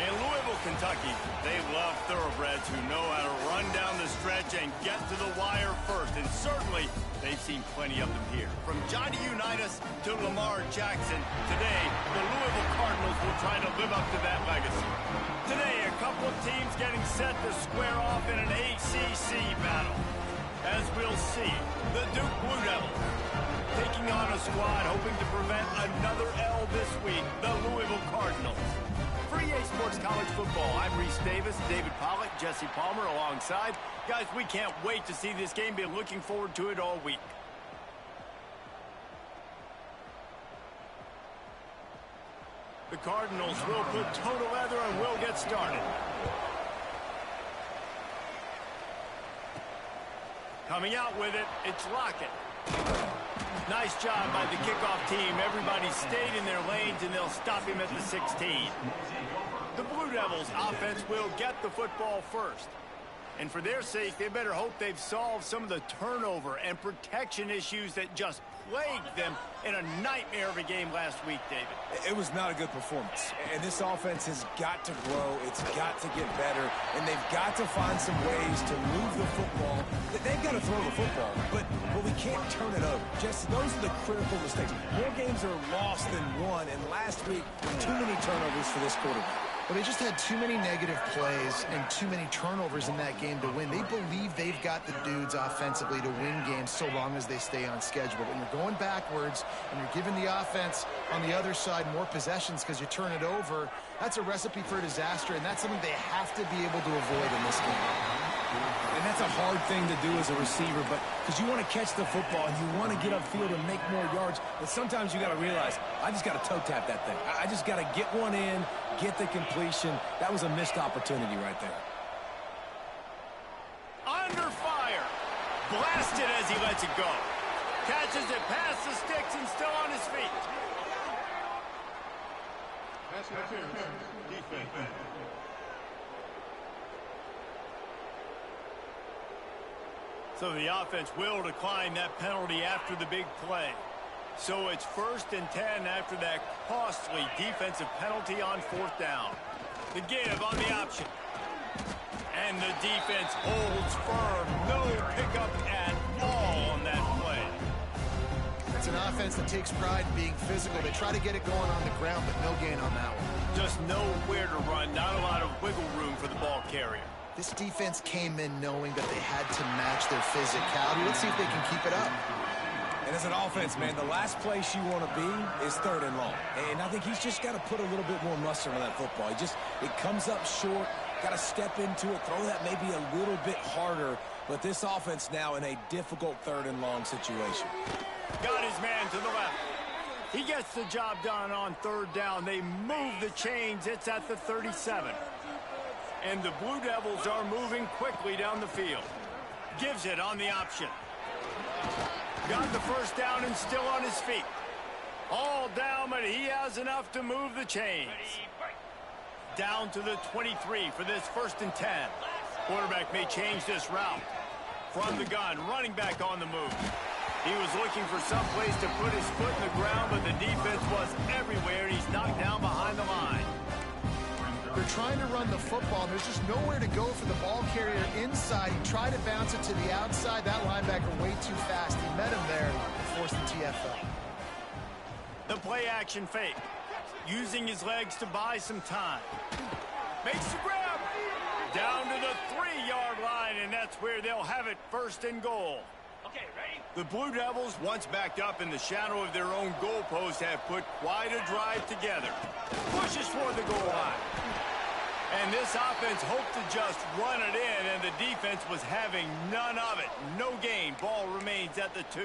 In Louisville, Kentucky, they love thoroughbreds who know how to run down the stretch and get to the wire first. And certainly, they've seen plenty of them here. From Johnny Unitas to Lamar Jackson, today, the Louisville Cardinals will try to live up to that legacy. Today, a couple of teams getting set to square off in an ACC battle. As we'll see, the Duke Blue Devils taking on a squad hoping to prevent another L this week, the Louisville Cardinals. For EA Sports College Football, I'm Reese Davis, David Pollack, Jesse Palmer alongside. Guys, we can't wait to see this game. Been looking forward to it all week. The Cardinals will put toe to leather and will get started. Coming out with it, it's Lockett. Nice job by the kickoff team. Everybody stayed in their lanes, and they'll stop him at the 16. The Blue Devils offense will get the football first. And for their sake, they better hope they've solved some of the turnover and protection issues that just plagued them in a nightmare of a game last week, David. It was not a good performance. And this offense has got to grow. It's got to get better. And they've got to find some ways to move the football. They've got to throw the football, but we can't turn it over. Just those are the critical mistakes. More games are lost than won. And last week, too many turnovers for this quarterback. Well, they just had too many negative plays and too many turnovers in that game to win. They believe they've got the dudes offensively to win games so long as they stay on schedule. But when you're going backwards and you're giving the offense on the other side more possessions because you turn it over, that's a recipe for disaster, and that's something they have to be able to avoid in this game. And that's a hard thing to do as a receiver, but because you want to catch the football and you want to get upfield and make more yards, but sometimes you got to realize, I just got to toe tap that thing. I just got to get one in, get the completion. That was a missed opportunity right there. Under fire. Blasted as he lets it go. Catches it past the sticks and still on his feet. Pass interference. Defense. So the offense will decline that penalty after the big play. So it's 1st and 10 after that costly defensive penalty on 4th down. The give on the option. And the defense holds firm. No pickup at all on that play. It's an offense that takes pride in being physical. They try to get it going on the ground, but no gain on that one. Just nowhere to run. Not a lot of wiggle room for the ball carrier. This defense came in knowing that they had to match their physicality. Let's see if they can keep it up. And as an offense, man, the last place you want to be is 3rd and long. And I think he's just got to put a little bit more mustard on that football. It comes up short, got to step into it, throw that maybe a little bit harder. But this offense now in a difficult 3rd and long situation. Got his man to the left. He gets the job done on 3rd down. They move the chains. It's at the 37. And the Blue Devils are moving quickly down the field. Gives it on the option. Got the 1st down and still on his feet. All down, but he has enough to move the chains. Down to the 23 for this 1st and 10. Quarterback may change this route. From the gun, running back on the move. He was looking for some place to put his foot in the ground, but the defense was everywhere, and he's knocked down behind the line. They're trying to run the football, and there's just nowhere to go for the ball carrier inside. He tried to bounce it to the outside. That linebacker way too fast. He met him there and forced the TFL. The play action fake. Using his legs to buy some time. Makes the grab. Down to the 3-yard line, and that's where they'll have it, 1st and goal. Okay, ready? The Blue Devils, once backed up in the shadow of their own goalpost, have put quite a drive together. Pushes for the goal line. And this offense hoped to just run it in, and the defense was having none of it. No gain. Ball remains at the 2.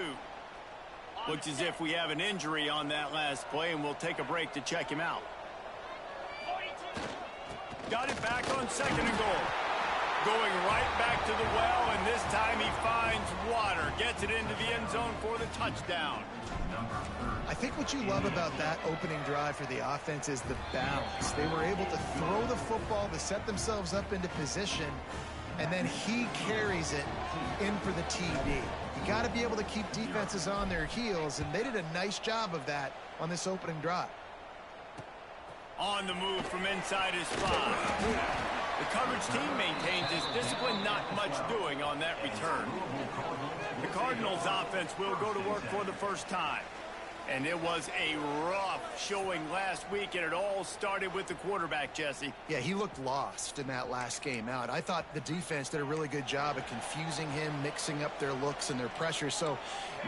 Looks as if we have an injury on that last play, and we'll take a break to check him out. Got it back on 2nd and goal. Going right back to the well, and this time he finds water. Gets it into the end zone for the touchdown. I think what you love about that opening drive for the offense is the balance. They were able to throw the football to set themselves up into position, and then he carries it in for the TD. You got to be able to keep defenses on their heels, and they did a nice job of that on this opening drive. On the move from inside his 5. The coverage team maintains his discipline, not much doing on that return. The Cardinals offense will go to work for the first time. And it was a rough showing last week, and it all started with the quarterback, Jesse. Yeah, he looked lost in that last game out. I thought the defense did a really good job of confusing him, mixing up their looks and their pressure. So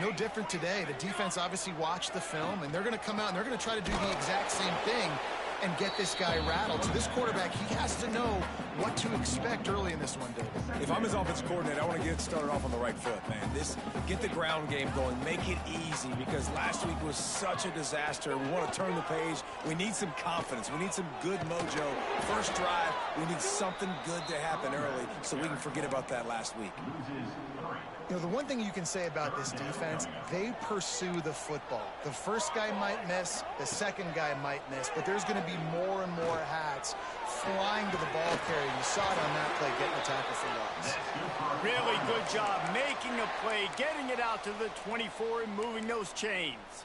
no different today. The defense obviously watched the film, and they're going to come out and they're going to try to do the exact same thing and get this guy rattled. So this quarterback, he has to know what to expect early in this one, David. If I'm his offensive coordinator, I want to get started off on the right foot, man. Get the ground game going. Make it easy, because last week was such a disaster. We want to turn the page. We need some confidence. We need some good mojo. First drive, we need something good to happen early so we can forget about that last week. You know, the one thing you can say about this defense, they pursue the football. The first guy might miss, the second guy might miss, but there's going to be more and more hats flying to the ball carrier. You saw it on that play, getting a tackle for loss. Really good job making a play, getting it out to the 24 and moving those chains.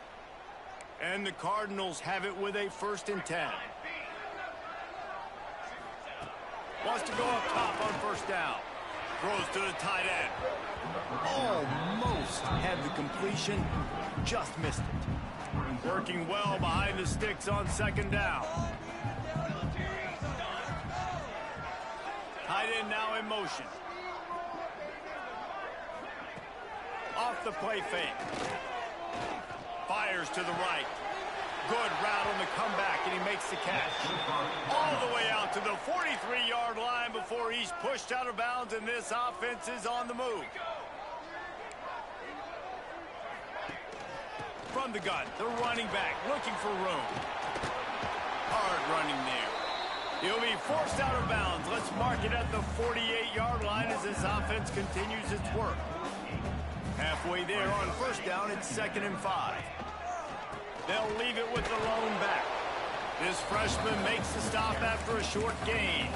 And the Cardinals have it with a 1st and 10. Wants to go up top on 1st down. Throws to the tight end. Almost had the completion, just missed it. Working well behind the sticks on 2nd down. Tight end now in motion. Off the play fake. Fires to the right. Good route on the comeback, and he makes the catch. All the way out to the 43-yard line before he's pushed out of bounds, and this offense is on the move. From the gun, the running back looking for room. Hard running there. He'll be forced out of bounds. Let's mark it at the 48-yard line as this offense continues its work. Halfway there on 1st down, it's 2nd and 5. They'll leave it with the lone back. This freshman makes the stop after a short gain.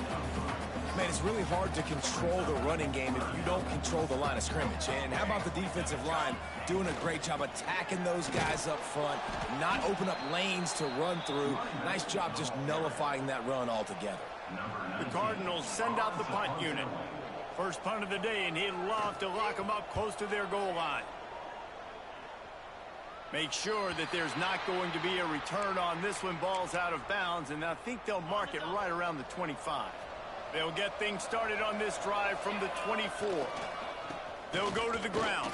Man, it's really hard to control the running game if you don't control the line of scrimmage. And how about the defensive line doing a great job attacking those guys up front, not open up lanes to run through. Nice job just nullifying that run altogether. The Cardinals send out the punt unit. First punt of the day, and he'd love to lock them up close to their goal line. Make sure that there's not going to be a return on this when ball's out of bounds, and I think they'll mark it right around the 25. They'll get things started on this drive from the 24. They'll go to the ground.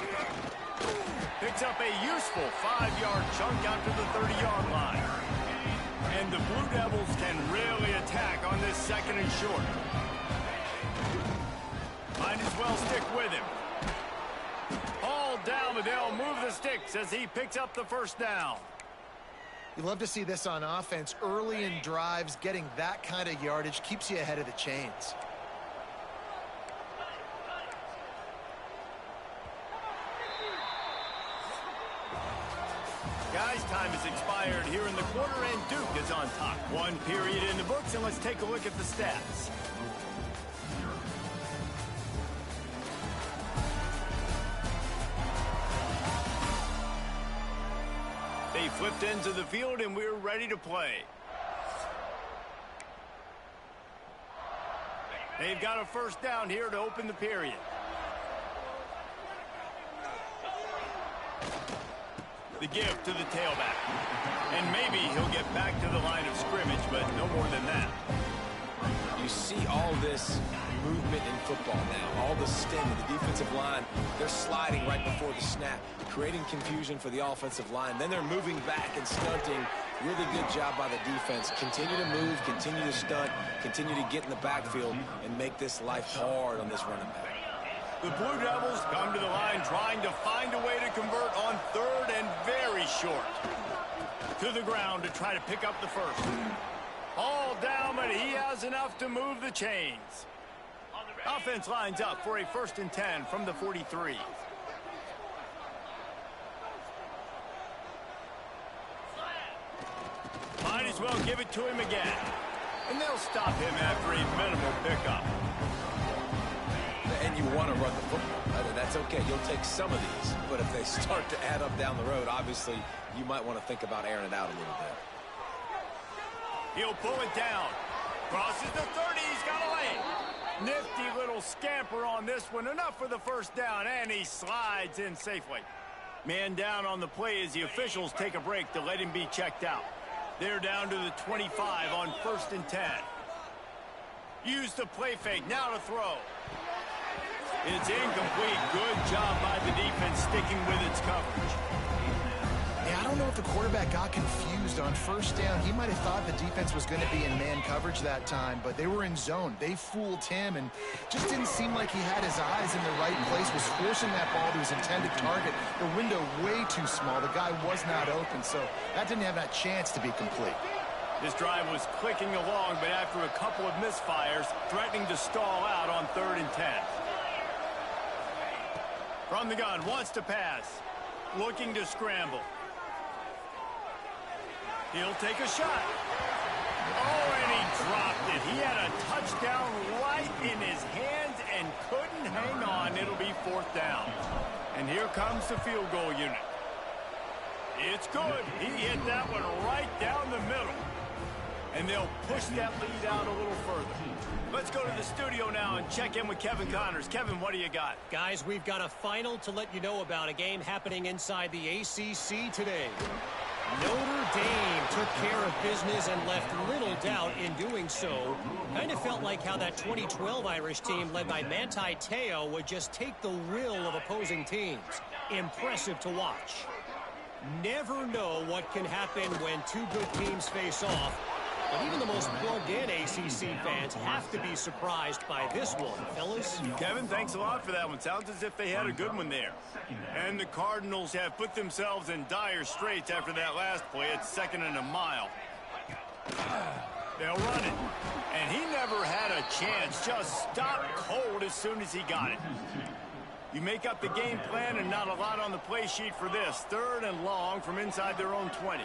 Picks up a useful 5-yard chunk out to the 30-yard line. And the Blue Devils can really attack on this second and short. Might as well stick with him. All down, but they'll move the sticks as he picks up the first down. You love to see this on offense. Early in drives, getting that kind of yardage keeps you ahead of the chains. Guys, time has expired here in the quarter, and Duke is on top. One period in the books, and let's take a look at the stats. They flipped into the field, and we're ready to play. They've got a first down here to open the period. The give to the tailback. And maybe he'll get back to the line of scrimmage, but no more than that. You see all this movement in football now. All the stem of the defensive line. They're sliding right before the snap, creating confusion for the offensive line. Then they're moving back and stunting. Really good job by the defense. Continue to move, continue to stunt, continue to get in the backfield, and make this life hard on this running back. The Blue Devils come to the line trying to find a way to convert on third and very short. To the ground to try to pick up the first. All down, but he has enough to move the chains. Offense lines up for a 1st and 10 from the 43. Might as well give it to him again. And they'll stop him after a minimal pickup. And you want to run the football. That's okay. You'll take some of these. But if they start to add up down the road, obviously, you might want to think about airing it out a little bit. He'll pull it down. Crosses the 30. He's got a lane. Nifty little scamper on this one. Enough for the first down, and he slides in safely. Man down on the play as the officials take a break to let him be checked out. They're down to the 25 on 1st and 10. Use the play fake. Now to throw. It's incomplete. Good job by the defense sticking with its coverage. Yeah, I don't know if the quarterback got confused on first down. He might have thought the defense was going to be in man coverage that time, but they were in zone. They fooled him and just didn't seem like he had his eyes in the right place, was forcing that ball to his intended target. The window way too small. The guy was not open, so that didn't have that chance to be complete. This drive was clicking along, but after a couple of misfires, threatening to stall out on 3rd and 10. From the gun, wants to pass. Looking to scramble. He'll take a shot. Oh, and he dropped it. He had a touchdown right in his hands and couldn't hang on. It'll be 4th down. And here comes the field goal unit. It's good. He hit that one right down the middle. And they'll push that lead out a little further. Let's go to the studio now and check in with Kevin Connors. Kevin, what do you got? Guys, we've got a final to let you know about, a game happening inside the ACC today. Notre Dame took care of business and left little doubt in doing so. Kind of felt like how that 2012 Irish team led by Manti Te'o would just take the will of opposing teams. Impressive to watch. Never know what can happen when two good teams face off. But even the most plugged-in ACC fans have to be surprised by this one, fellas. Kevin, thanks a lot for that one. Sounds as if they had a good one there. And the Cardinals have put themselves in dire straits after that last play. It's 2nd and a mile. They'll run it. And he never had a chance. Just stopped cold as soon as he got it. You make up the game plan and not a lot on the play sheet for this. 3rd and long from inside their own 20.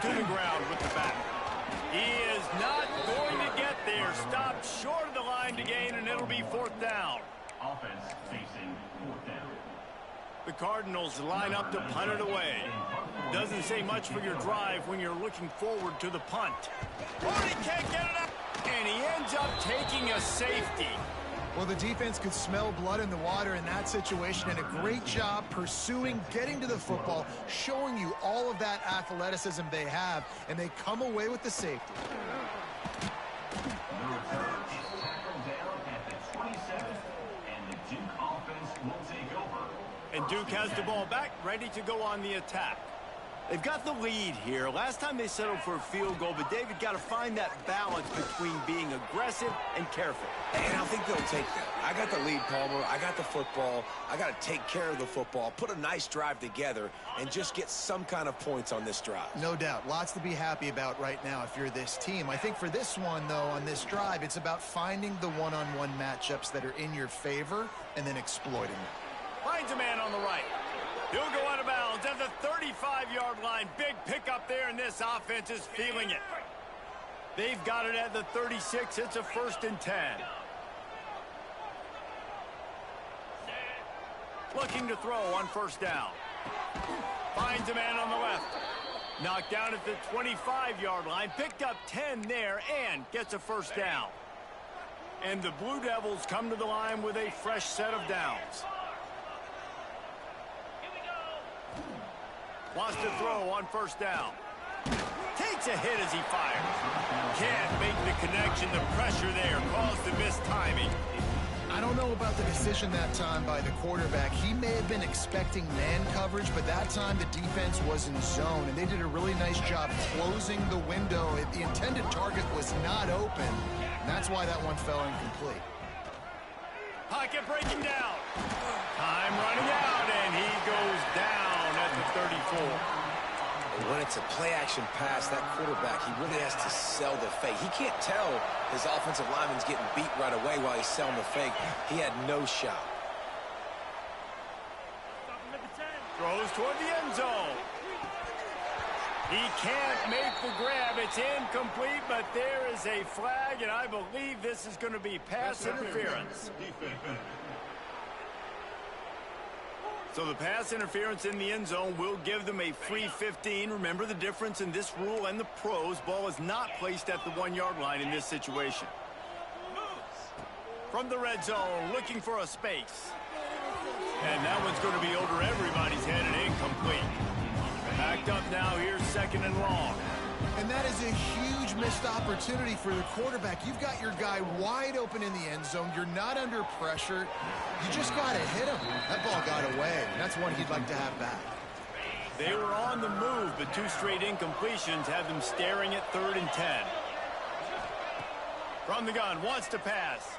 To the ground with the back. He is not going to get there. they're stopped short of the line to gain, and it'll be 4th down. Offense facing 4th down. The Cardinals line up to punt it away. Doesn't say much for your drive when you're looking forward to the punt. Oh, he can't get it up, and he ends up taking a safety. Well, the defense could smell blood in the water in that situation, and a great job pursuing, getting to the football, showing you all of that athleticism they have, and they come away with the safety. The return is tackled down at the 27, and the Duke offense will take over. And Duke has the ball back, ready to go on the attack. They've got the lead here. Last time they settled for a field goal, but David got to find that balance between being aggressive and careful. And I think they'll take that. I got the lead, Palmer. I got the football. I got to take care of the football, put a nice drive together, and just get some kind of points on this drive. No doubt. Lots to be happy about right now if you're this team. I think for this one, though, on this drive, it's about finding the one-on-one matchups that are in your favor and then exploiting them. Finds a man on the right. He'll go out of bounds at the 35-yard line. Big pickup there, and this offense is feeling it. They've got it at the 36. It's a 1st and 10. Looking to throw on 1st down. Finds a man on the left. Knocked down at the 25-yard line. Picked up 10 there and gets a 1st down. And the Blue Devils come to the line with a fresh set of downs. Wants to throw on 1st down. Takes a hit as he fires. Can't make the connection. The pressure there caused the missed timing. I don't know about the decision that time by the quarterback. He may have been expecting man coverage, but that time the defense was in zone, and they did a really nice job closing the window. The intended target was not open, and that's why that one fell incomplete. Pocket breaking down. Time running out, and he goes down at the 34. When it's a play-action pass, that quarterback, he really has to sell the fake. He can't tell his offensive lineman's getting beat right away while he's selling the fake. He had no shot. Throws toward the end zone. He can't make the grab. It's incomplete, but there is a flag, and I believe this is going to be pass interference. So the pass interference in the end zone will give them a free 15. Remember the difference in this rule and the pros. Ball is not placed at the 1-yard line in this situation. From the red zone, looking for a space. And that one's going to be over everybody's head and incomplete. Backed up now, here's 2nd and long. And that is a huge missed opportunity for the quarterback. You've got your guy wide open in the end zone. You're not under pressure. You just got to hit him. That ball got away. That's one he'd like to have back. They were on the move, but 2 straight incompletions have them staring at 3rd and 10. From the gun, wants to pass.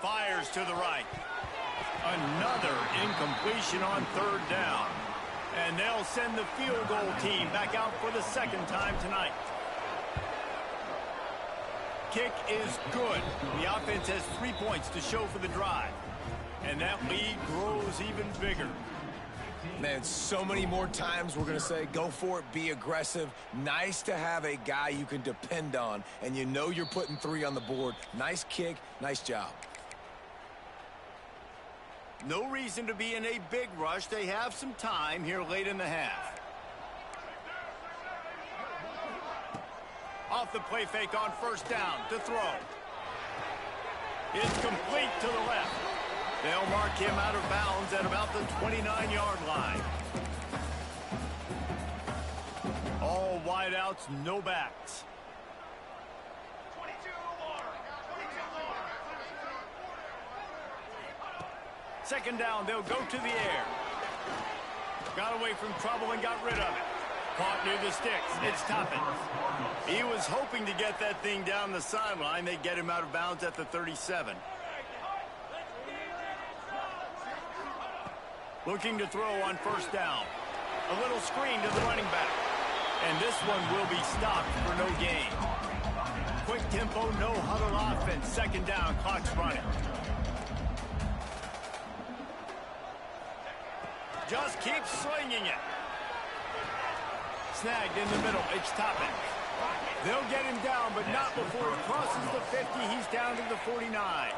Fires to the right. Another incompletion on 3rd down. And they'll send the field goal team back out for the 2nd time tonight. Kick is good. The offense has 3 points to show for the drive. And that lead grows even bigger. Man, so many more times we're going to say, go for it, be aggressive. Nice to have a guy you can depend on, and you know you're putting 3 on the board. Nice kick, nice job. No reason to be in a big rush. They have some time here late in the half. Off the play fake on 1st down to throw. It's complete to the left. They'll mark him out of bounds at about the 29-yard line. All wideouts, no backs. 2nd down, they'll go to the air. Got away from trouble and got rid of it. Caught near the sticks. It's Toppin. He was hoping to get that thing down the sideline. They get him out of bounds at the 37. Looking to throw on 1st down. A little screen to the running back. And this one will be stopped for no gain. Quick tempo, no huddle offense. 2nd down, clock's running. Just keeps slinging it. Snagged in the middle. It's Toppin. They'll get him down, but not before he crosses the 50. He's down to the 49.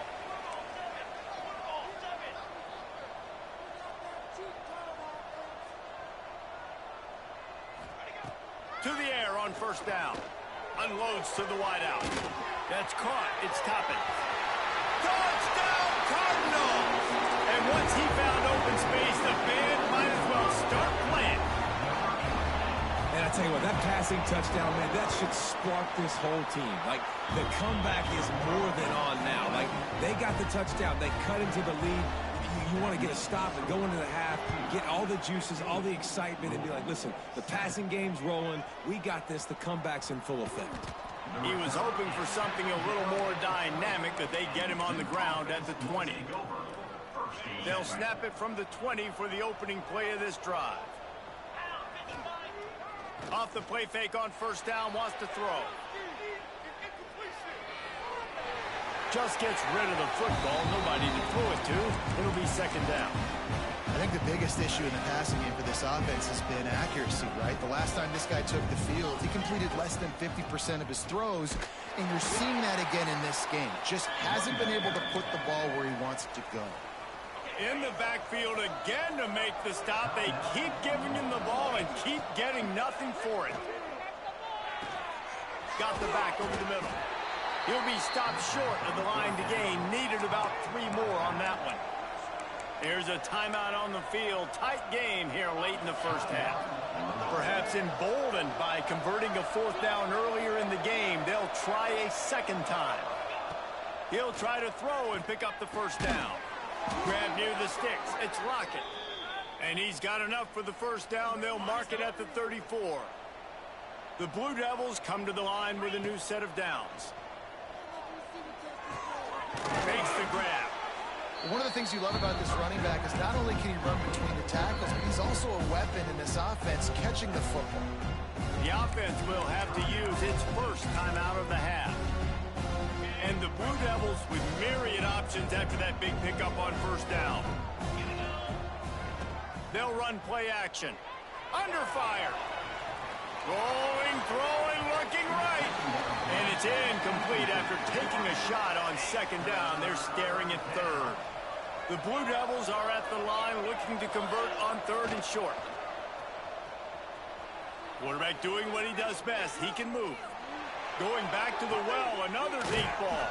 To the air on first down. Unloads to the wideout. That's caught. It's Toppin. Touchdown, Cardinals! And once he found open space, the band might as well start playing. And I tell you what, that passing touchdown, man, that should spark this whole team. Like, the comeback is more than on now. Like, they got the touchdown. They cut into the lead. You want to get a stop and go into the half, get all the juices, all the excitement, and be like, listen, the passing game's rolling. We got this. The comeback's in full effect. He was hoping for something a little more dynamic, but they get him on the ground at the 20. They'll snap it from the 20 for the opening play of this drive. Off the play fake on first down, wants to throw. Just gets rid of the football. Nobody to throw it to. It'll be second down. I think the biggest issue in the passing game for this offense has been accuracy, right? The last time this guy took the field, he completed less than 50% of his throws, and you're seeing that again in this game. Just hasn't been able to put the ball where he wants it to go. In the backfield again to make the stop. They keep giving him the ball and keep getting nothing for it. Got the back over the middle. He'll be stopped short of the line to gain. Needed about 3 more on that one. There's a timeout on the field. Tight game here late in the first half. Perhaps emboldened by converting a 4th down earlier in the game, they'll try a second time. He'll try to throw and pick up the first down. Grab near the sticks. It's Lockett. And he's got enough for the first down. They'll mark it at the 34. The Blue Devils come to the line with a new set of downs. Makes the grab. One of the things you love about this running back is not only can he run between the tackles, but he's also a weapon in this offense catching the football. The offense will have to use its first time out of the half. And the Blue Devils with myriad options after that big pickup on first down. They'll run play action. Under fire. Rolling, throwing, looking right. And it's incomplete after taking a shot on second down. They're staring at third. The Blue Devils are at the line looking to convert on 3rd and short. Quarterback doing what he does best. He can move. Going back to the well, another deep ball.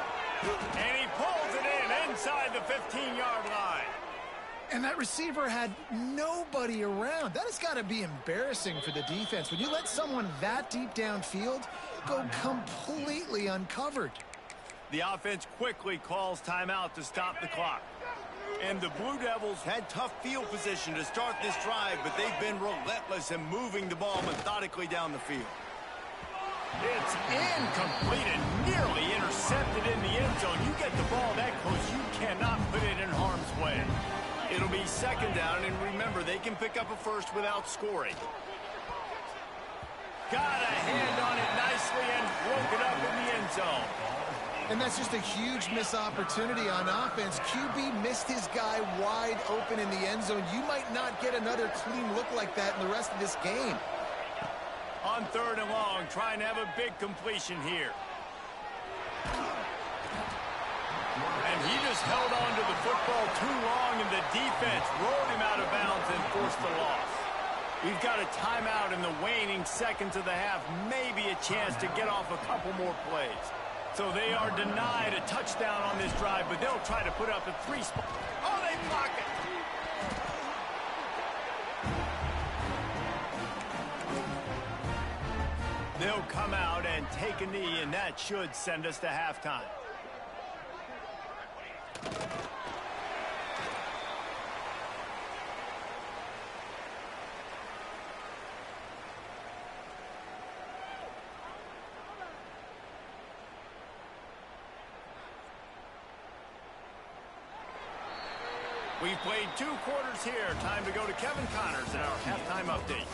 And he pulls it in inside the 15-yard line. And that receiver had nobody around. That has got to be embarrassing for the defense. When you let someone that deep downfield go completely uncovered. The offense quickly calls timeout to stop the clock. And the Blue Devils had tough field position to start this drive, but they've been relentless in moving the ball methodically down the field. It's incomplete and nearly intercepted in the end zone. You get the ball that close, you cannot put it in harm's way. It'll be second down, and remember, they can pick up a first without scoring. Got a hand on it nicely and broke it up in the end zone. And that's just a huge missed opportunity on offense. QB missed his guy wide open in the end zone. You might not get another clean look like that in the rest of this game. On 3rd and long, trying to have a big completion here. And he just held on to the football too long, and the defense rolled him out of bounds and forced the loss. We've got a timeout in the waning seconds of the half, maybe a chance to get off a couple more plays. So they are denied a touchdown on this drive, but they'll try to put up a 3 spot. Oh, they block it. They'll come out and take a knee, and that should send us to halftime. We've played 2 quarters here. Time to go to Kevin Connors in our halftime update.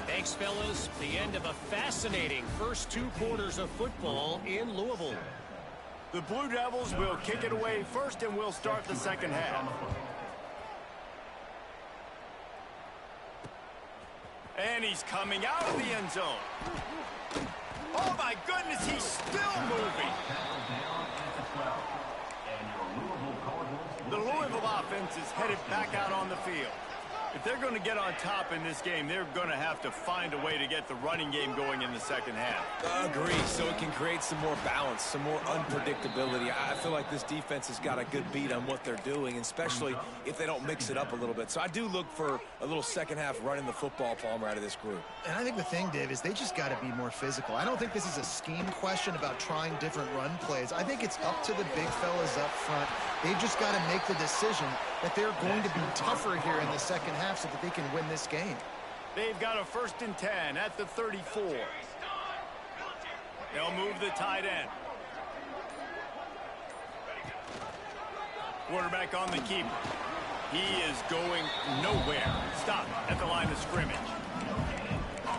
Thanks, fellas. The end of a fascinating first 2 quarters of football in Louisville. The Blue Devils will kick it away first, and we'll start the second half. And he's coming out of the end zone. Oh, my goodness, he's still moving. The Louisville offense is headed back out on the field. If they're going to get on top in this game, they're going to have to find a way to get the running game going in the second half. Agree, so it can create some more balance, some more unpredictability. I feel like this defense has got a good beat on what they're doing, especially if they don't mix it up a little bit. So I do look for a little second half running the football, Palmer, out of this group. And I think the thing, Dave, is they just got to be more physical. I don't think this is a scheme question about trying different run plays. I think it's up to the big fellas up front. They've just got to make the decision that they're going to be tougher here in the second half so that they can win this game. They've got a 1st and 10 at the 34. They'll move the tight end. Quarterback on the keeper. He is going nowhere. Stop at the line of scrimmage.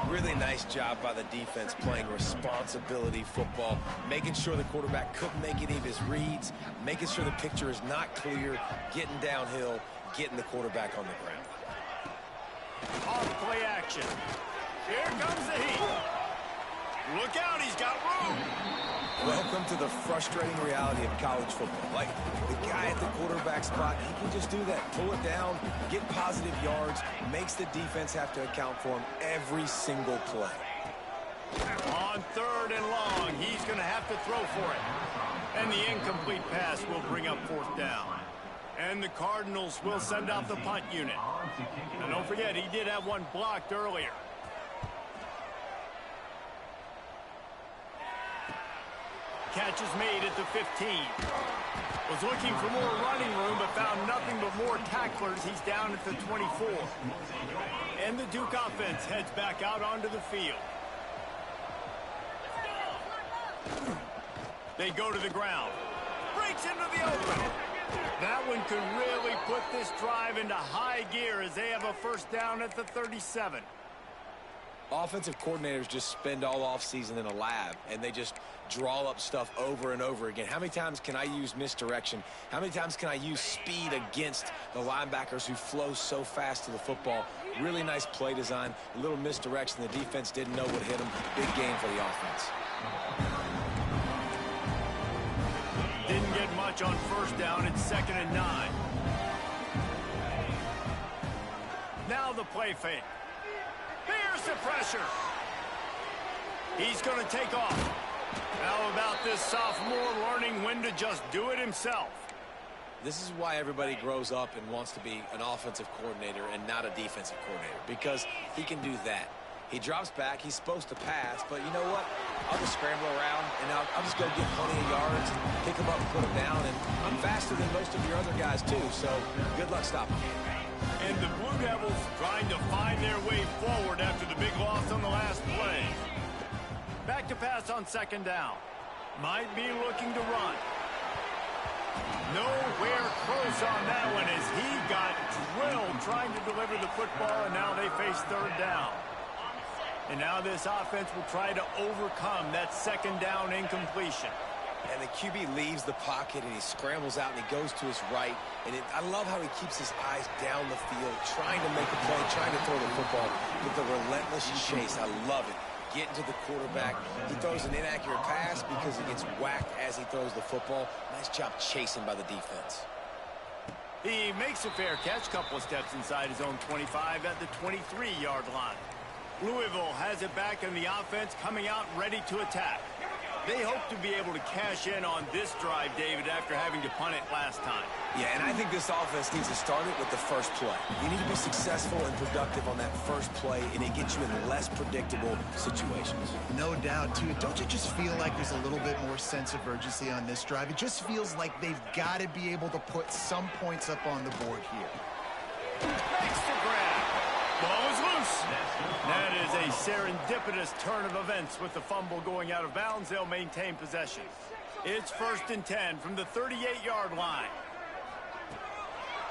Really nice job by the defense playing responsibility football, making sure the quarterback couldn't make any of his reads, making sure the picture is not clear, getting downhill, getting the quarterback on the ground. Off play action. Here comes the heat. Look out, he's got room. Welcome to the frustrating reality of college football. Like, the guy at the quarterback spot, he can just do that. Pull it down, get positive yards, makes the defense have to account for him every single play. On 3rd and long, he's going to have to throw for it. And the incomplete pass will bring up 4th down. And the Cardinals will send out the punt unit. And don't forget, he did have one blocked earlier. Catch is made at the 15. Was looking for more running room, but found nothing but more tacklers. He's down at the 24. And the Duke offense heads back out onto the field. They go to the ground. Breaks into the open. That one could really put this drive into high gear as they have a 1st down at the 37. Offensive coordinators just spend all offseason in a lab, and they just draw up stuff over and over again. How many times can I use misdirection? How many times can I use speed against the linebackers who flow so fast to the football? Really nice play design, a little misdirection. The defense didn't know what hit them. Big game for the offense. Didn't get much on 1st down. It's 2nd and 9. Now the play fake. Here's the pressure. He's going to take off. How about this sophomore learning when to just do it himself? This is why everybody grows up and wants to be an offensive coordinator and not a defensive coordinator, because he can do that. He drops back. He's supposed to pass, but you know what? I'll just scramble around, and I'll just go get plenty of yards, pick him up and put him down, and I'm faster than most of your other guys, too, so good luck stopping me. And the Blue Devils trying to find their way forward after the big loss on the last play. Back to pass on 2nd down. Might be looking to run. Nowhere close on that one as he got drilled trying to deliver the football, and now they face 3rd down. And now this offense will try to overcome that 2nd down incompletion. And the QB leaves the pocket, and he scrambles out, and he goes to his right. And I love how he keeps his eyes down the field, trying to make a play, trying to throw the football with the relentless chase. I love it. Getting to the quarterback. He throws an inaccurate pass because he gets whacked as he throws the football. Nice job chasing by the defense. He makes a fair catch, couple of steps inside his own 25 at the 23-yard line. Louisville has it back in the offense, coming out ready to attack. They hope to be able to cash in on this drive, David, after having to punt it last time. Yeah, and I think this offense needs to start it with the first play. You need to be successful and productive on that first play, and it gets you in less predictable situations. No doubt, too. Don't you just feel like there's a little bit more sense of urgency on this drive? It just feels like they've got to be able to put some points up on the board here. Makes the grab. Ball is loose. That is a serendipitous turn of events with the fumble going out of bounds. They'll maintain possession. It's 1st and 10 from the 38-yard line.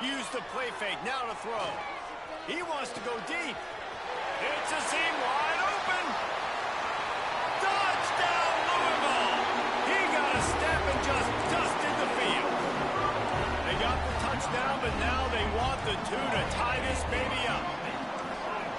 Use the play fake now to throw. He wants to go deep. It's a seam wide open. Touchdown, Louisville. He got a step and just dusted the field. They got the touchdown, but now they want the 2 to tie this baby up.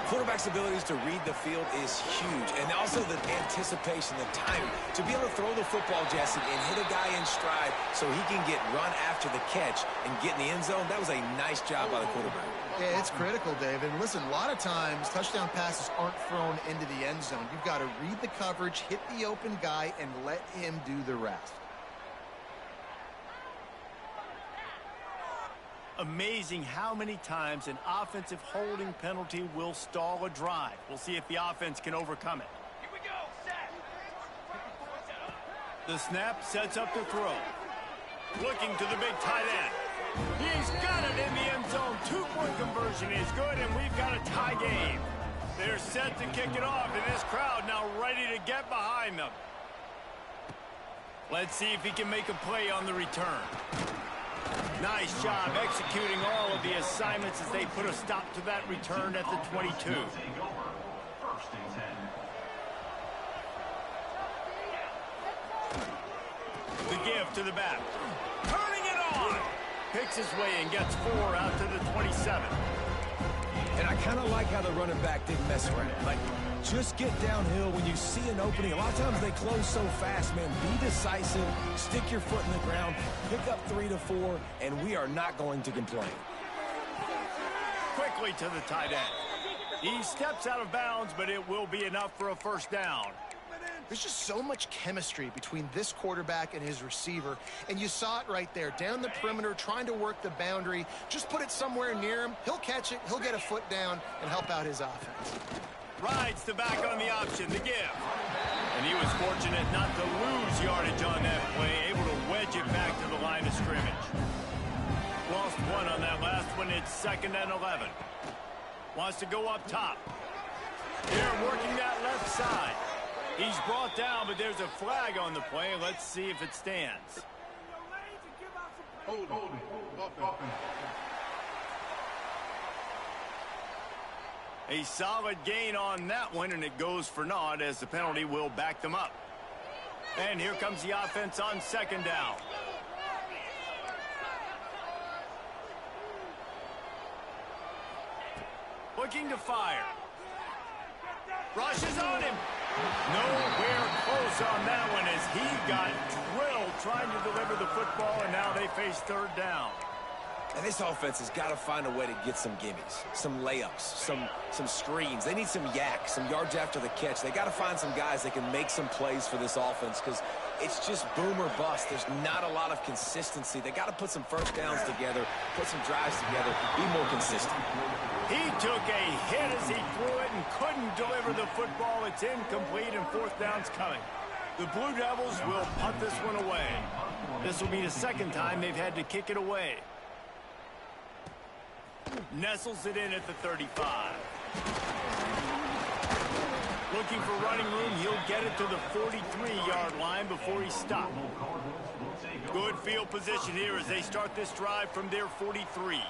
Quarterback's abilities to read the field is huge, and also the anticipation, the timing. To be able to throw the football, Jesse, and hit a guy in stride so he can get run after the catch and get in the end zone, that was a nice job by the quarterback. Yeah, it's critical, Dave. And listen, a lot of times touchdown passes aren't thrown into the end zone. You've got to read the coverage, hit the open guy, and let him do the rest. Amazing how many times an offensive holding penalty will stall a drive. We'll see if the offense can overcome it. Here we go, set. The snap sets up the throw. Looking to the big tight end. He's got it in the end zone. 2-point conversion is good, and we've got a tie game. They're set to kick it off, and this crowd now ready to get behind them. Let's see if he can make a play on the return. Nice job executing all of the assignments as they put a stop to that return at the 22. The give to the back. Turning it on. Picks his way and gets 4 out to the 27. And I kind of like how the running back didn't mess around. Like, just get downhill when you see an opening. A lot of times they close so fast, man. Be decisive, stick your foot in the ground, pick up 3 to 4, and we are not going to complain. Quickly to the tight end. He steps out of bounds, but it will be enough for a first down. There's just so much chemistry between this quarterback and his receiver, and you saw it right there. Down the perimeter, trying to work the boundary. Just put it somewhere near him. He'll catch it, he'll get a foot down, and help out his offense. Rides the back on the option, the give. And he was fortunate not to lose yardage on that play, able to wedge it back to the line of scrimmage. Lost 1 on that last one. It's 2nd and 11. Wants to go up top. They're working that left side. He's brought down, but there's a flag on the play. Let's see if it stands. Hold it. A solid gain on that one, and it goes for naught as the penalty will back them up. And here comes the offense on 2nd down. Looking to fire. Rushes on him. Nowhere close on that one as he got drilled trying to deliver the football, and now they face 3rd down. And this offense has got to find a way to get some gimmies, some layups, some screens. They need some yak, some yards after the catch. They got to find some guys that can make some plays for this offense because it's just boom or bust. There's not a lot of consistency. They got to put some first downs together, put some drives together, be more consistent. He took a hit as he threw it and couldn't deliver the football. It's incomplete and 4th down's coming. The Blue Devils will punt this one away. This will be the 2nd time they've had to kick it away. Nestles it in at the 35. Looking for running room. He'll get it to the 43-yard line before he's stopped. Good field position here as they start this drive from their 43.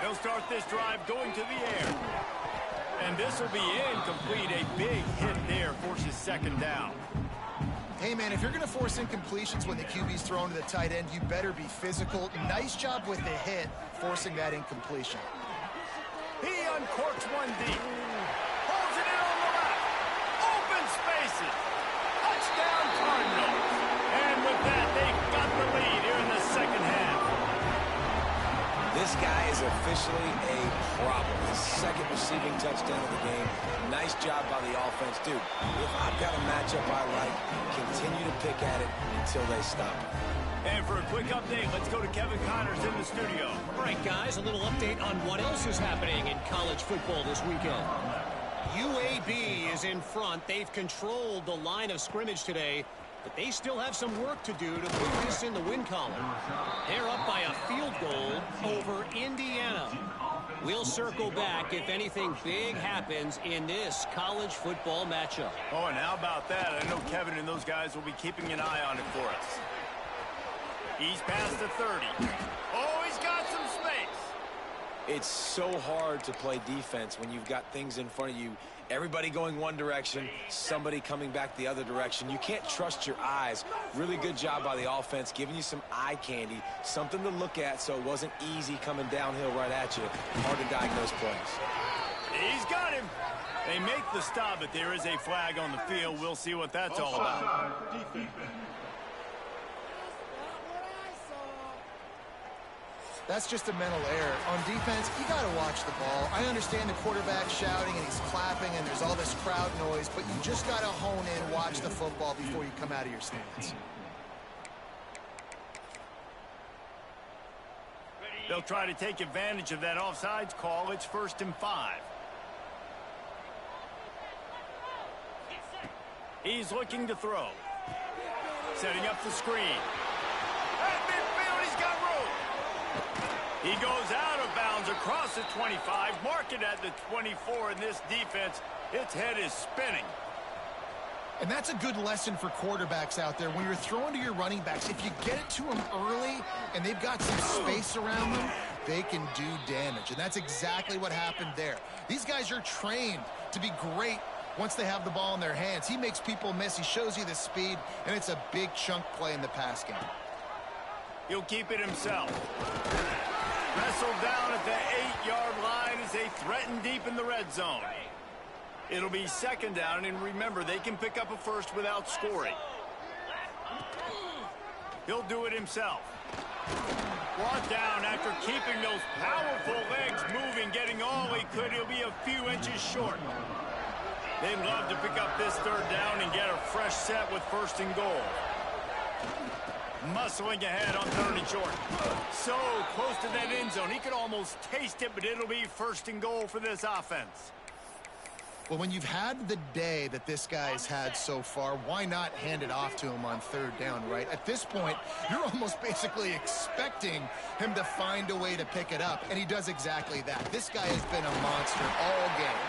He'll start this drive going to the air. And this will be incomplete. A big hit there forces 2nd down. Hey, man, if you're going to force incompletions when the QB's thrown to the tight end, you better be physical. Nice job with the hit, forcing that incompletion. He uncorks one deep. Holds it in on the left. Open spaces. Touchdown Cardinals. And with that, they've got the lead here in the 2nd half. This guy is officially a problem. His 2nd receiving touchdown of the game. Nice job by the offense. Dude, if I've got a matchup I like, continue to pick at it until they stop it. And for a quick update, let's go to Kevin Connors in the studio. All right, guys, a little update on what else is happening in college football this weekend. UAB is in front. They've controlled the line of scrimmage today, but they still have some work to do to put this in the win column. They're up by a field goal over Indiana. We'll circle back if anything big happens in this college football matchup. Oh, and how about that? I know Kevin and those guys will be keeping an eye on it for us. He's past the 30. Oh, he's got some space. It's so hard to play defense when you've got things in front of you. Everybody going one direction, somebody coming back the other direction. You can't trust your eyes. Really good job by the offense, giving you some eye candy, something to look at so it wasn't easy coming downhill right at you. Hard to diagnose plays. He's got him. They make the stop, but there is a flag on the field. We'll see what that's all about. That's just a mental error. On defense, you got to watch the ball. I understand the quarterback shouting and he's clapping and there's all this crowd noise, but you just got to hone in, watch the football before you come out of your stance. They'll try to take advantage of that offsides call. It's 1st and 5. He's looking to throw. Setting up the screen. At midfield, he's got room. He goes out of bounds across the 25, mark it at the 24 in this defense. Its head is spinning. And that's a good lesson for quarterbacks out there. When you're throwing to your running backs, if you get it to them early and they've got some space around them, they can do damage. And that's exactly what happened there. These guys are trained to be great once they have the ball in their hands. He makes people miss. He shows you the speed, and it's a big chunk play in the pass game. He'll keep it himself. Wrestled down at the 8-yard line as they threaten deep in the red zone. It'll be 2nd down, and remember, they can pick up a first without scoring. He'll do it himself. Brought down after keeping those powerful legs moving, getting all he could. He'll be a few inches short. They'd love to pick up this 3rd down and get a fresh set with 1st and goal. Muscling ahead on 3rd and short. So close to that end zone. He could almost taste it, but it'll be 1st and goal for this offense. Well, when you've had the day that this guy's had so far, why not hand it off to him on 3rd down, right? At this point, you're almost basically expecting him to find a way to pick it up, and he does exactly that. This guy has been a monster all game.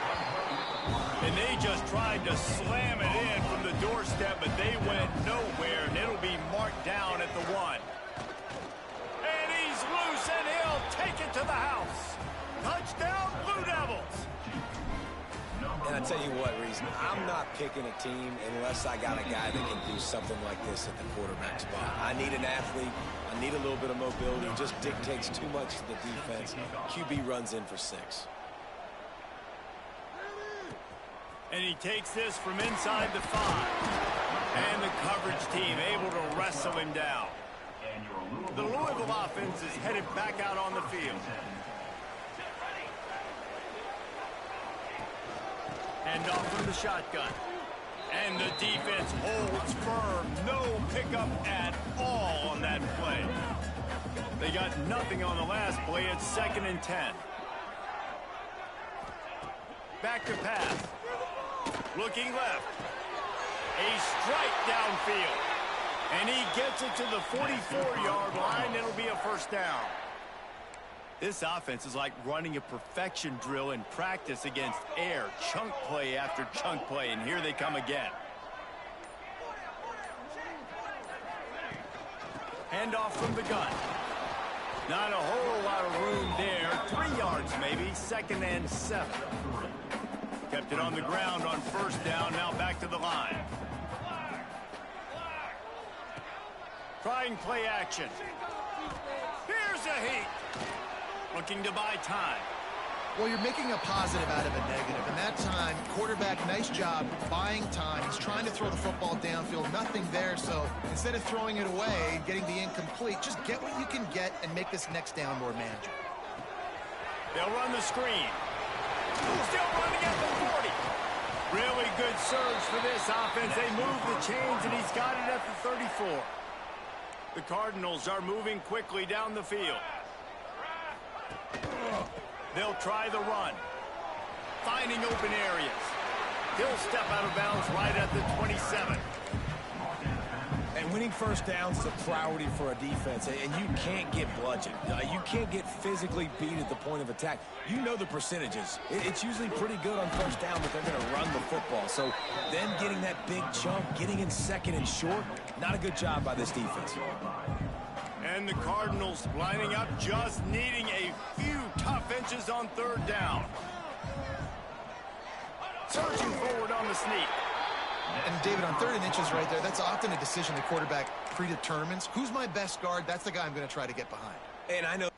And they just tried to slam it in from the doorstep, but they went nowhere, and it'll be marked down at the 1. And he's loose, and he'll take it to the house. Touchdown, Blue Devils. And I tell you what, Reese, I'm not picking a team unless I got a guy that can do something like this at the quarterback spot. I need an athlete. I need a little bit of mobility. It just dictates too much to the defense. QB runs in for 6. And he takes this from inside the 5. And the coverage team able to wrestle him down. The Louisville offense is headed back out on the field. Hand off from the shotgun. And the defense holds firm. No pickup at all on that play. They got nothing on the last play. It's 2nd and 10. Back to pass. Looking left. A strike downfield. And he gets it to the 44-yard line. It'll be a 1st down. This offense is like running a perfection drill in practice against air. Chunk play after chunk play. And here they come again. Handoff from the gun. Not a whole lot of room there. 3 yards maybe. 2nd and 7. Kept it on the ground on 1st down. Now back to the line. Trying play action. Here's a heat. Looking to buy time. Well, you're making a positive out of a negative. And that time, quarterback, nice job buying time. He's trying to throw the football downfield. Nothing there. So instead of throwing it away, getting the incomplete, just get what you can get and make this next down more manageable. They'll run the screen. Still running at the 40. Really good surge for this offense. They move the chains, and he's got it at the 34. The Cardinals are moving quickly down the field. They'll try the run. Finding open areas. He'll step out of bounds right at the 27. And winning 1st downs is a priority for a defense, and you can't get bludgeoned. You can't get physically beat at the point of attack. You know the percentages. It's usually pretty good on 1st down, but they're going to run the football. So them getting that big chunk, getting in 2nd and short, not a good job by this defense. And the Cardinals lining up, just needing a few tough inches on third down. Surging forward on the sneak. And David, on 3rd and inches right there, that's often a decision the quarterback predetermines. Who's my best guard? That's the guy I'm going to try to get behind. And I know.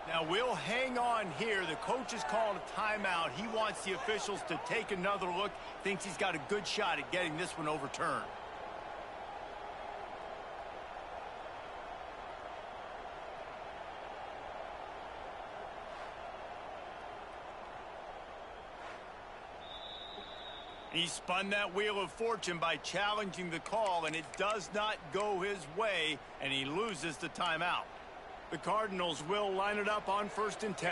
Now we'll hang on here. The coach is calling a timeout. He wants the officials to take another look. Thinks he's got a good shot at getting this one overturned. He spun that wheel of fortune by challenging the call, and it does not go his way, and he loses the timeout. The Cardinals will line it up on 1st and 10.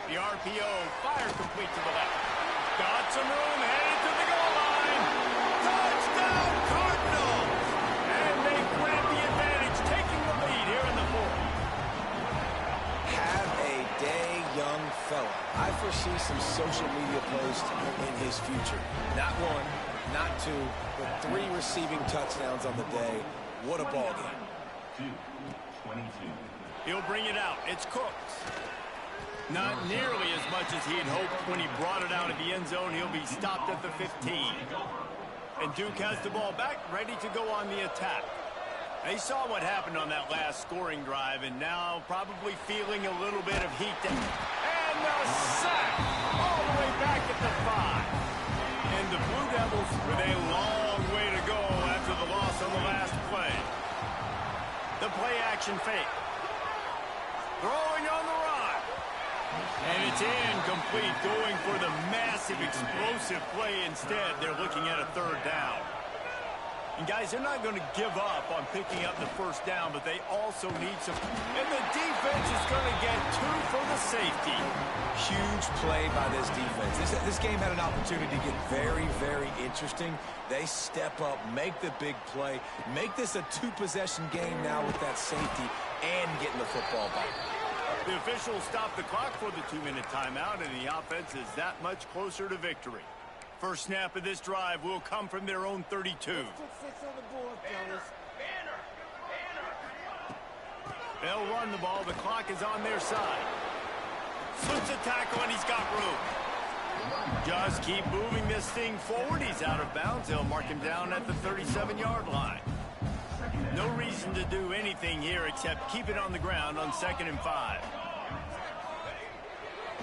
The RPO, fire complete to the left. Got some room, headed to the goal line. Touchdown, Cardinals! And they grab the advantage, taking the lead here in the 4th. Have a day, young fella. I foresee some social media posts in his future. Not 1, not 2, but 3 receiving touchdowns on the day. What a ball game. 22. He'll bring it out. It's Cooks. Not nearly as much as he'd hoped when he brought it out of the end zone. He'll be stopped at the 15. And Duke has the ball back, ready to go on the attack. They saw what happened on that last scoring drive, and now probably feeling a little bit of heat. And the sack all the way back at the 5. And the Blue Devils with a long way to go after the loss on the last play. The play-action fake. Throwing on the run. And it's incomplete, going for the massive, explosive play instead. They're looking at a 3rd down. And, guys, they're not going to give up on picking up the 1st down, but they also need some. And the defense is going to get 2 for the safety. Huge play by this defense. This game had an opportunity to get very, very interesting. They step up, make the big play, make this a 2-possession game now with that safety and getting the football back. The officials stop the clock for the 2-minute timeout, and the offense is that much closer to victory. First snap of this drive will come from their own 32. They'll run the ball. The clock is on their side. Slips a tackle, and he's got room. Just keep moving this thing forward. He's out of bounds. They'll mark him down at the 37-yard line. No reason to do anything here except keep it on the ground on 2nd and 5.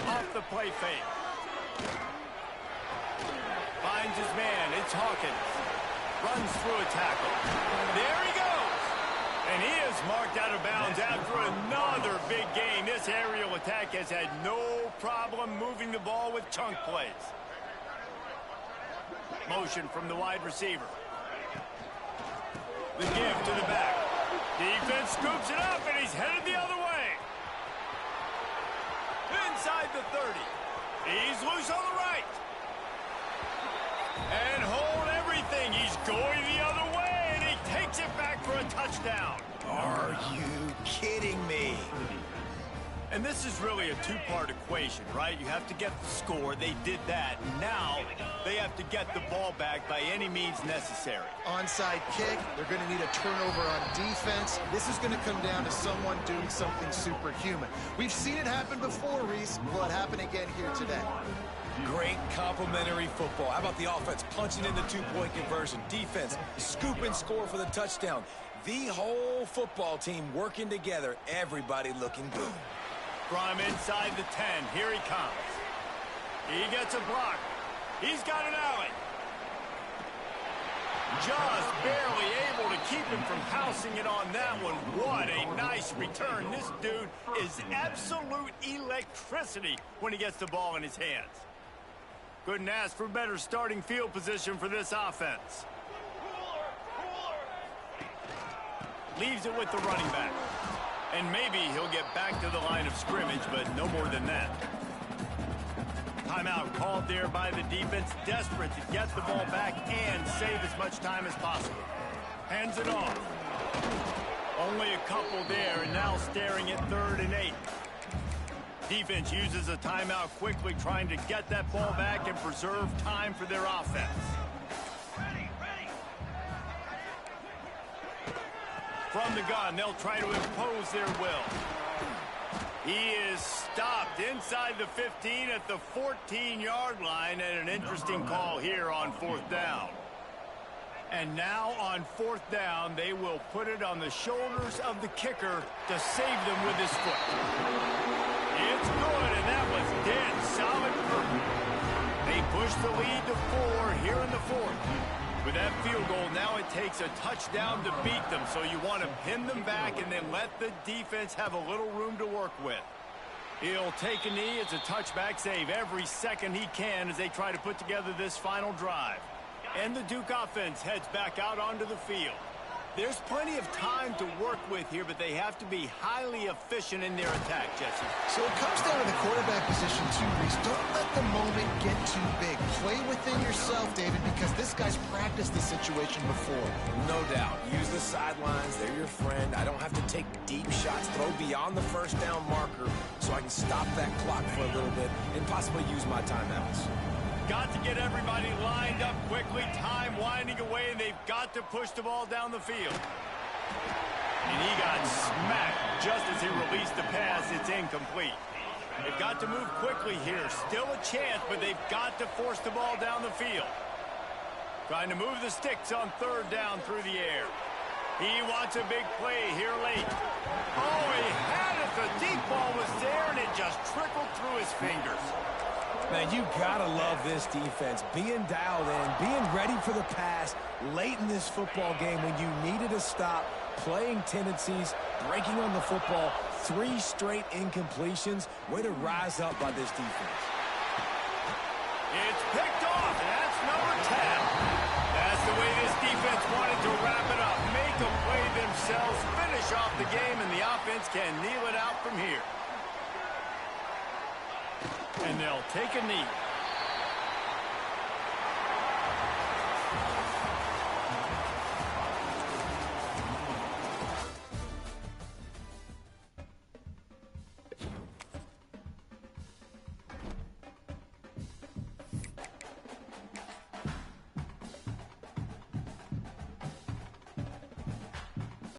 Off the play fake. Finds his man. It's Hawkins. Runs through a tackle. There he goes. And he is marked out of bounds after another big game. This aerial attack has had no problem moving the ball with chunk plays. Motion from the wide receiver. The give to the back. Defense scoops it up, and he's headed the other way. Inside the 30. He's loose on the right. And hold everything. He's going the other way, and he takes it back for a touchdown. Are you kidding me? And this is really a 2-part equation, right? You have to get the score. They did that. Now they have to get the ball back by any means necessary. Onside kick. They're going to need a turnover on defense. This is going to come down to someone doing something superhuman. We've seen it happen before, Reese. Will it happen again here today? Great complementary football. How about the offense punching in the 2-point conversion? Defense, scoop and score for the touchdown. The whole football team working together. Everybody looking good. From inside the 10, here he comes. He gets a block. He's got an alley. Just barely able to keep him from housing it on that one. What a nice return. This dude is absolute electricity when he gets the ball in his hands. Couldn't ask for better starting field position for this offense. Leaves it with the running back. And maybe he'll get back to the line of scrimmage, but no more than that. Timeout called there by the defense, desperate to get the ball back and save as much time as possible. Hands it off. Only a couple there, and now staring at 3rd and 8. Defense uses a timeout quickly, trying to get that ball back and preserve time for their offense. from the gun. They'll try to impose their will. He is stopped inside the 15 at the 14-yard line, and an interesting call here on 4th down. And now on 4th down, they will put it on the shoulders of the kicker to save them with his foot. It's good, and that was dead solid perfect. They push the lead to 4 here in the 4th. With that field goal, now it takes a touchdown to beat them, so you want to pin them back and then let the defense have a little room to work with. He'll take a knee. It's a touchback save every second he can as they try to put together this final drive. And the Duke offense heads back out onto the field. There's plenty of time to work with here, but they have to be highly efficient in their attack, Jesse. So it comes down to the quarterback position too, Reese. Don't let the moment get too big. Play within yourself, David, because this guy's practiced this situation before. No doubt. Use the sidelines. They're your friend. I don't have to take deep shots, throw beyond the first down marker so I can stop that clock for a little bit and possibly use my timeouts. Got to get everybody lined up quickly. Time winding away, and they've got to push the ball down the field. And he got smacked just as he released the pass. It's incomplete. They've got to move quickly here. Still a chance, but they've got to force the ball down the field. Trying to move the sticks on 3rd down through the air. He wants a big play here late. Oh, he had it. The deep ball was there, and it just trickled through his fingers. Man, you gotta love this defense. Being dialed in, being ready for the pass late in this football game when you needed a stop, playing tendencies, breaking on the football, 3 straight incompletions. Way to rise up by this defense. It's picked off, and that's number 10. That's the way this defense wanted to wrap it up. Make a play themselves, finish off the game, and the offense can kneel it out from here. And they'll take a knee.